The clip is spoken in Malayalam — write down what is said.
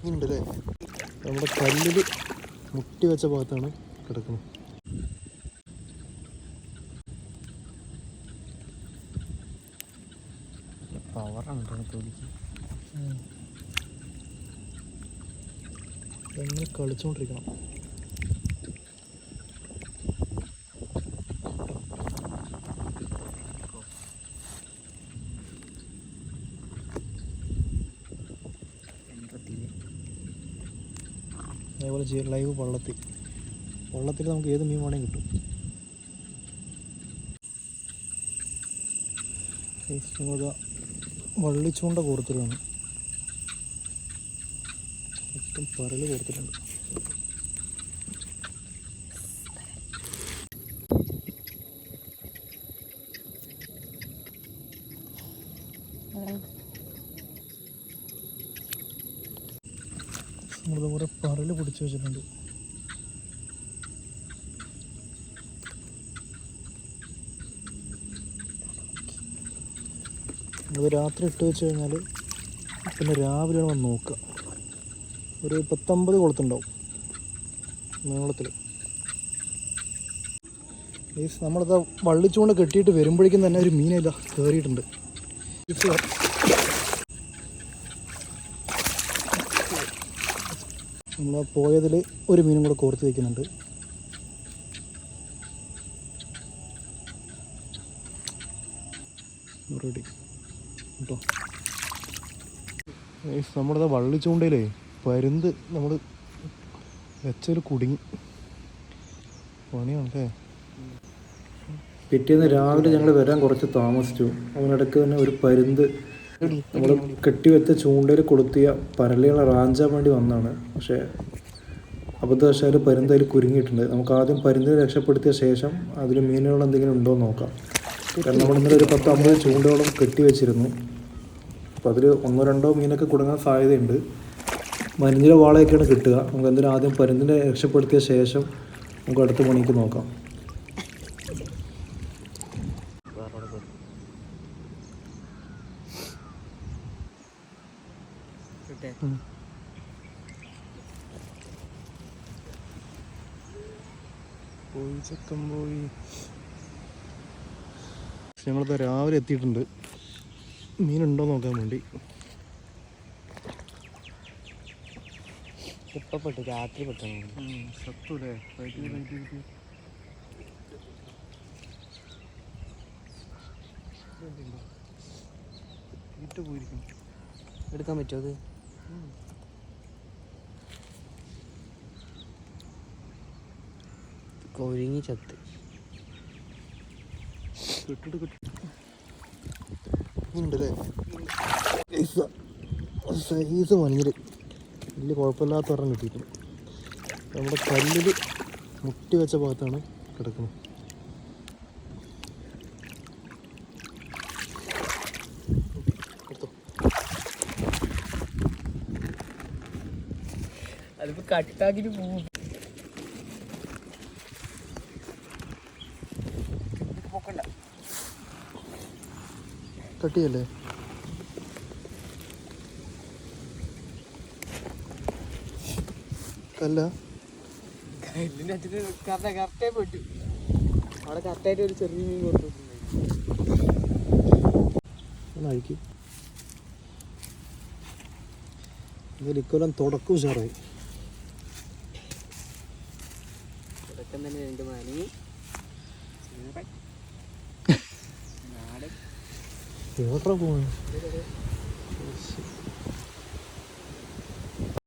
ഉണ്ടല്ലേ, നമ്മുടെ കല്ലിൽ മുട്ടി വെച്ച ഭാഗത്താണ് കിടക്കുന്നത്. പവറാണ് തൊലിക്ക്. എങ്ങനെ കളിച്ചുകൊണ്ടിരിക്കണം. അതേപോലെ ചെയ്യാം ലൈവ് വള്ളത്തിൽ നമുക്ക് ഏത് മീൻ വേണമെങ്കിൽ കിട്ടും. വള്ളിച്ചൂണ്ട കോർത്തിലാണ്, മൊത്തം പരല് കോർത്തിട്ടുണ്ട്. നമ്മളിത് കുറേ പരല് പിടിച്ച് വെച്ചിട്ടുണ്ട്. അത് രാത്രി ഇട്ട് വെച്ച് കഴിഞ്ഞാൽ പിന്നെ രാവിലെയാണ് വന്ന് നോക്കുക. ഒരു 19 കൊളുത്തുണ്ടാവും നീളത്തിൽ. നമ്മളത് വള്ളിച്ചൂണ്ട് കെട്ടിയിട്ട് വരുമ്പോഴേക്കും തന്നെ ഒരു മീനില്ല കയറിയിട്ടുണ്ട്. നമ്മൾ പോയതിൽ ഒരു മീനും കൂടെ കോർത്ത് വയ്ക്കുന്നുണ്ട്. റെഡി കേട്ടോ. നമ്മുടെ വള്ളിച്ചൂണ്ടയിലേ പരുന്ത് നമ്മൾ വെച്ചൊരു കുടുങ്ങി പണിയാണല്ലേ. പിറ്റേന്ന് രാവിലെ ഞങ്ങൾ വരാൻ കുറച്ച് താമസിച്ചു. അതിനിടയ്ക്ക് തന്നെ ഒരു പരുന്ത് നമ്മൾ കെട്ടിവെച്ച ചൂണ്ടയിൽ കൊളുത്തിയ പരലുകളെ റാഞ്ചാൻ വേണ്ടി വന്നതാണ്. പക്ഷേ അബദ്ധവശാൽ പരുന്ത് അതിൽ കുരുങ്ങിയിട്ടുണ്ട്. നമുക്ക് ആദ്യം പരുന്തിനെ രക്ഷപ്പെടുത്തിയ ശേഷം അതിൽ മീനുകൾ എന്തെങ്കിലും ഉണ്ടോ എന്ന് നോക്കാം. കാരണം നമ്മൾ ഇന്നലെ ഒരു 10-50 ചൂണ്ടയോളം കെട്ടി വെച്ചിരുന്നു. അപ്പോൾ അതിൽ 1-2 മീനൊക്കെ കുടുങ്ങാൻ സാധ്യതയുണ്ട്. മരിഞ്ഞിലെ വാളയൊക്കെയാണ് കിട്ടുക. നമുക്ക് എന്തായാലും ആദ്യം പരുന്തിനെ രക്ഷപ്പെടുത്തിയ ശേഷം നമുക്ക് അടുത്ത പണിക്ക് നോക്കാം. ഞങ്ങളിപ്പോൾ രാവിലെ എത്തിയിട്ടുണ്ട് മീനുണ്ടോ നോക്കാൻ വേണ്ടി. ഇപ്പം പെട്ടു, രാത്രി പെട്ടെന്ന് സത്തൂല്ലേ പോയിരിക്കും. എടുക്കാൻ പറ്റുമോ അത്? കൊഴുങ്ങി ചത്ത് ഉണ്ടല്ലേ. സൈസ് മഞ്ഞിൽ വലിയ കുഴപ്പമില്ലാത്ത ഒരെണ്ണം കിട്ടിയിട്ടുണ്ട്. നമ്മുടെ കല്ലിൽ മുട്ടി വെച്ച ഭാഗത്താണ് കിടക്കുന്നത്. അതിപ്പോൾ കട്ടാക്കിട്ട് പോകും. കട്ടിയല്ലേ? കല്ല കറക്റ്റായി പോയിട്ടു. അവിടെ കറക്റ്റായിട്ട് ഒരു ചെറിയ മീൻ കൊടുത്തിട്ടുണ്ടായിരിക്കും. എന്തായാലും ഇക്കൊല്ലം തുടക്കം ഉഷാറായി. തുടക്കം തന്നെ 2 മണി എവിടെ പോവാണ്?